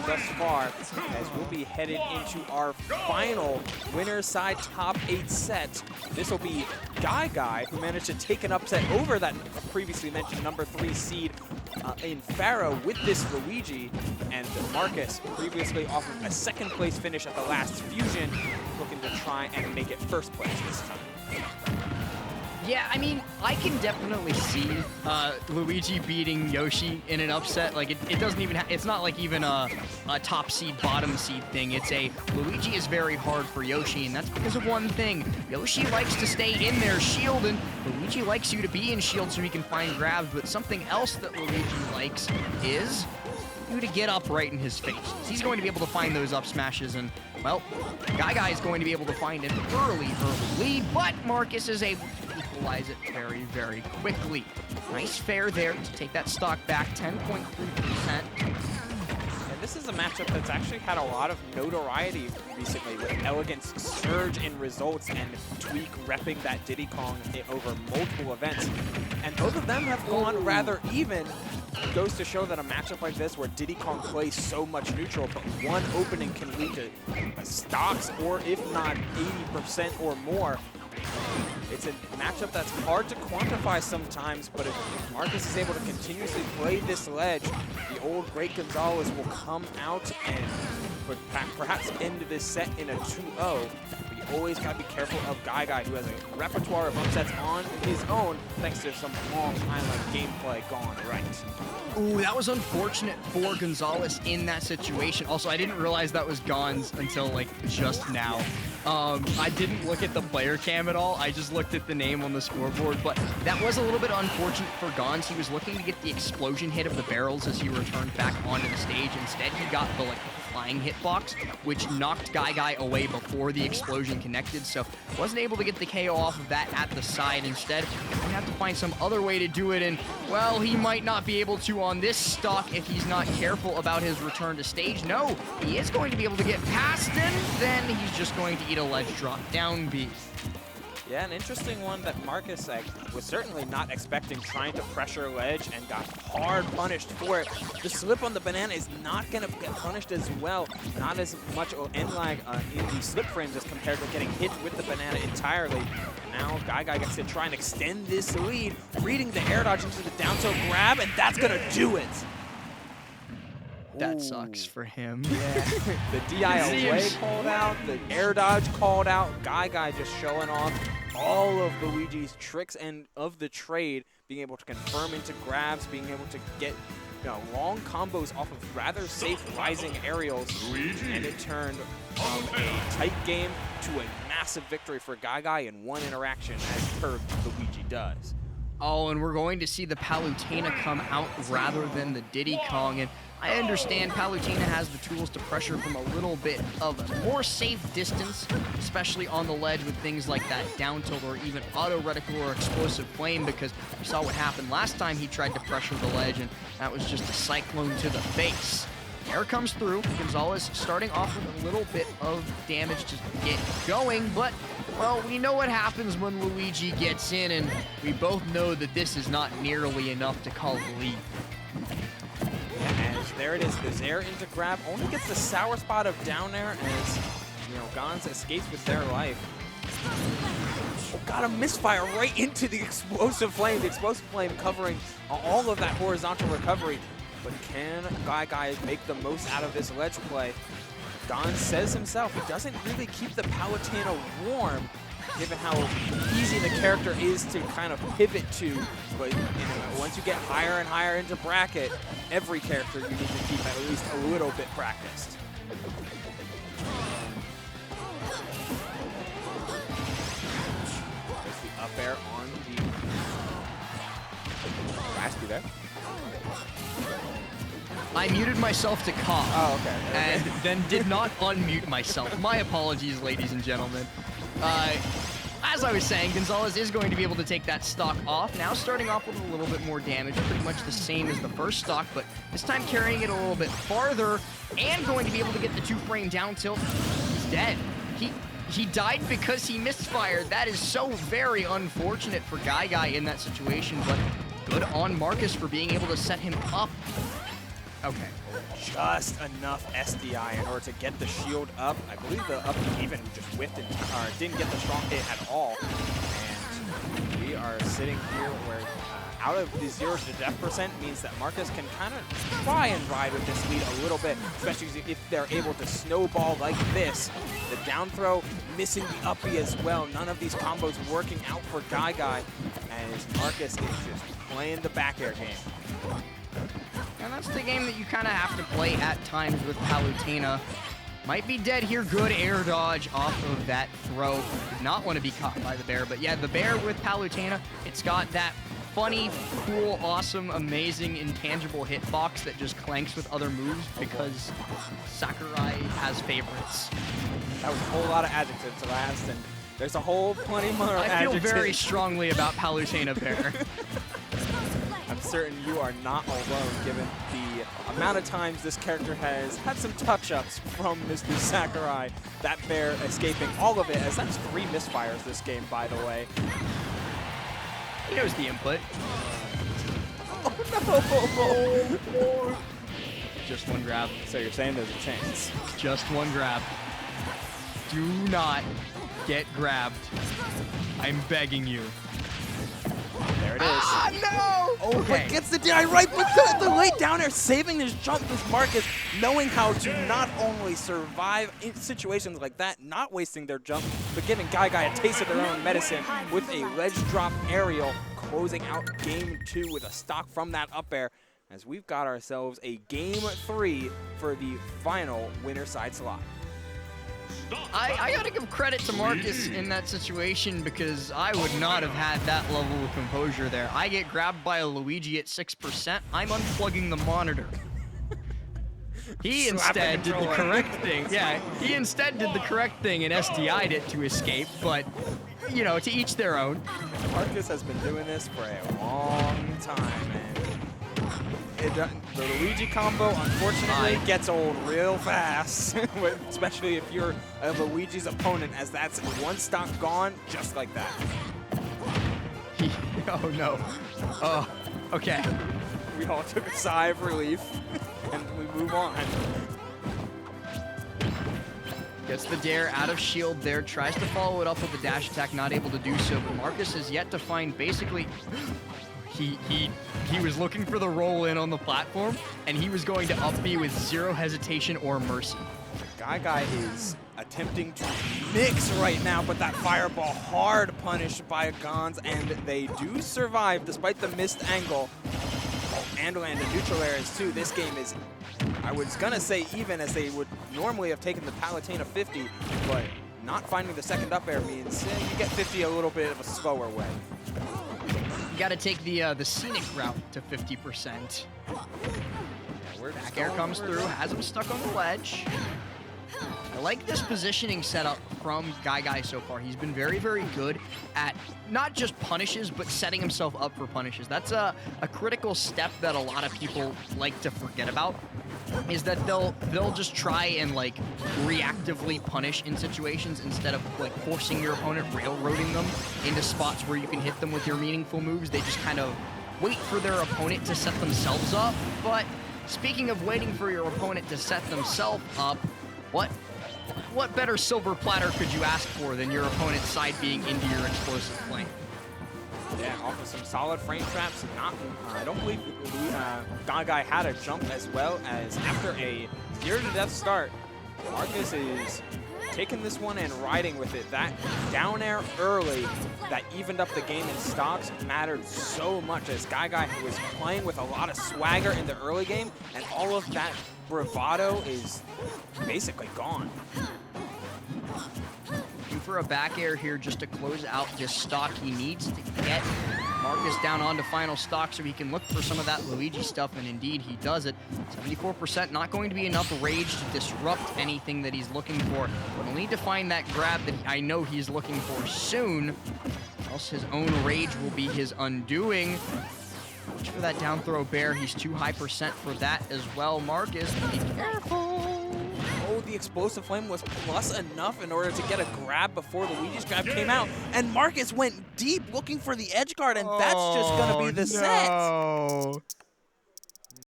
thus far, as we'll be headed into our final winner's side top 8 set. This will be GuyGuy, who managed to take an upset over that previously mentioned number 3 seed in Pharaoh with this Luigi, and Marcus, previously off of a 2nd place finish at the last Fusion, looking to try and make it 1st place this time. Yeah, I mean, I can definitely see Luigi beating Yoshi in an upset. Like, it doesn't even, it's not like even a top seed, bottom seed thing. It's a, Luigi is very hard for Yoshi, and that's because of one thing. Yoshi likes to stay in their shield, and Luigi likes you to be in shield so he can find grabs, but something else that Luigi likes is you to get up right in his face. He's going to be able to find those up smashes, and, well, GuyGuy is going to be able to find an early lead, but Marcus is able to equalize it very, very quickly. Nice fair there to take that stock back, 10.3%. And this is a matchup that's actually had a lot of notoriety recently, with Elegant's surge in results and Tweak repping that Diddy Kong over multiple events. And both of them have gone rather even. It goes to show that a matchup like this, where Diddy Kong plays so much neutral, but one opening can lead to stocks, or if not 80% or more. It's a matchup that's hard to quantify sometimes, but if Marcus is able to continuously play this ledge, the old great Gonzalez will come out and perhaps end this set in a 2-0. But you always got to be careful of GuyGuy, who has a repertoire of upsets on his own, thanks to some Long Island gameplay gone right. Ooh, that was unfortunate for Gonzalez in that situation. Also, I didn't realize that was Gonz until, like, just now. I didn't look at the player cam at all. I just looked at the name on the scoreboard, but that was a little bit unfortunate for Gonz. He was looking to get the explosion hit of the barrels as he returned back onto the stage. Instead, he got the, like, flying hitbox, which knocked GuyGuy away before the explosion connected, so wasn't able to get the KO off of that at the side. Instead, we have to find some other way to do it, and, well, he might not be able to on this stock if he's not careful about his return to stage. No, he is going to be able to get past, and then he's just going to eat a ledge drop down B. Yeah, an interesting one that Marcus was certainly not expecting, trying to pressure ledge and got hard punished for it. The slip on the banana is not going to get punished as well. Not as much end lag in the slip frames as compared to getting hit with the banana entirely. And now GuyGuy gets to try and extend this lead, reading the air dodge into the down tilt grab, and that's going to do it. That sucks for him. Yeah. The DI away called out, the air dodge called out, GuyGuy just showing off all of Luigi's tricks and of the trade, being able to confirm into grabs, being able to get long combos off of rather safe rising aerials, and it turned from a tight game to a massive victory for GuyGuy in one interaction, as per Luigi does. Oh, and we're going to see the Palutena come out rather than the Diddy Kong, and I understand Palutena has the tools to pressure from a little bit of a more safe distance, especially on the ledge with things like that down tilt or even auto reticle or explosive flame, because we saw what happened last time he tried to pressure the ledge, and that was just a cyclone to the face. Air comes through. Gonzalez starting off with a little bit of damage to get going, but, well, we know what happens when Luigi gets in, and we both know that this is not nearly enough to call the lead. As there it is, the Zaire into grab, only gets the sour spot of down air as, Gonz escapes with their life. Oh, got a misfire right into the explosive flame covering all of that horizontal recovery. But can GuyGuy make the most out of this ledge play? Gonz says himself he doesn't really keep the Palutena warm, given how easy the character is to kind of pivot to. But once you get higher and higher into bracket, every character you need to keep at least a little bit practiced. There's the up air on the Rasky there. I muted myself to cough. Oh, okay. And then did not unmute myself. My apologies, ladies and gentlemen. As I was saying, Gonzalez is going to be able to take that stock off. Now starting off with a little bit more damage, pretty much the same as the first stock, but this time carrying it a little bit farther and going to be able to get the 2-frame down tilt. He's dead. He died because he misfired. That is so very unfortunate for GuyGuy in that situation, but good on Marcus for being able to set him up. Okay. just enough SDI in order to get the shield up. I believe the up even just whiffed and didn't get the strong hit at all. And we are sitting here where out of the 0 to death percent means that Marcus can kind of try and ride with this lead a little bit, especially if they're able to snowball like this. The down throw missing the up B as well. None of these combos working out for GuyGuy, as Marcus is just playing the back air game. And that's the game that you kind of have to play at times with Palutena. Might be dead here. Good air dodge off of that throw. Did not want to be caught by the bear. But yeah, the bear with Palutena, it's got that funny, cool, awesome, amazing, intangible hitbox that just clanks with other moves because Sakurai has favorites. That was a whole lot of adjectives last, and there's a whole plenty more adjectives. I feel very strongly about Palutena Bear. I'm certain you are not alone, given the amount of times this character has had some touch-ups from Mr. Sakurai. That bear escaping all of it, as that's 3 misfires this game, by the way. He knows the input. Oh no! Just one grab. So you're saying there's a chance? Just one grab. Do not get grabbed. I'm begging you. There it is. Ah, no! Oh, Okay. but gets the DI right, but the late down air saving his jump with Marcus, knowing how to not only survive in situations like that, not wasting their jump, but giving GuyGuy a taste of their own medicine with a ledge drop aerial, closing out game 2 with a stock from that up air, as we've got ourselves a game 3 for the final winner side slot. I gotta give credit to Marcus in that situation because I would not have had that level of composure there. I get grabbed by a Luigi at 6%. I'm unplugging the monitor. He instead did the correct thing. Yeah, he instead did the correct thing and SDI'd it to escape, but, you know, to each their own. Marcus has been doing this for a long time, man. The Luigi combo, unfortunately, gets old real fast, especially if you're Luigi's opponent, as that's one stock gone, just like that. Oh, no. Oh, okay. We all took a sigh of relief, and we move on. Gets the dare out of shield there, tries to follow it up with a dash attack, not able to do so, but Marcus is yet to find basically... He was looking for the roll in on the platform, and he was going to up B with 0 hesitation or mercy. GuyGuy is attempting to mix right now, but that fireball hard punished by Gons, and they do survive despite the missed angle. And land a neutral areas too. This game is, I was gonna say even, as they would normally have taken the Palutena 50, but not finding the second up air means you get 50 a little bit of a slower way. You got to take the scenic route to 50%. Back air comes through, has him stuck on the ledge. I like this positioning setup from GuyGuy so far. He's been very, very good at not just punishes, but setting himself up for punishes. That's a critical step that a lot of people like to forget about, is that they'll just try and like reactively punish in situations instead of like forcing your opponent, railroading them into spots where you can hit them with your meaningful moves. They just kind of wait for their opponent to set themselves up. But speaking of waiting for your opponent to set themselves up, what better silver platter could you ask for than your opponent's side being into your explosive flame? Yeah, off of some solid frame traps. I don't believe GuyGuy had a jump as well, as after a 0 to death start, Marcus is taking this one and riding with it. That down air early that evened up the game in stocks mattered so much, as GuyGuy was playing with a lot of swagger in the early game, and all of that bravado is basically gone. Looking for a back air here just to close out this stock. He needs to get Marcus down onto final stock so he can look for some of that Luigi stuff, and indeed he does it. 74%, not going to be enough rage to disrupt anything that he's looking for, but he'll need to find that grab that I know he's looking for soon, else his own rage will be his undoing. Watch for that down throw bear. He's too high percent for that as well. Marcus, be careful. Oh, the explosive flame was plus enough in order to get a grab before Luigi's grab came out. And Marcus went deep looking for the edge guard, and that's just going to be the set.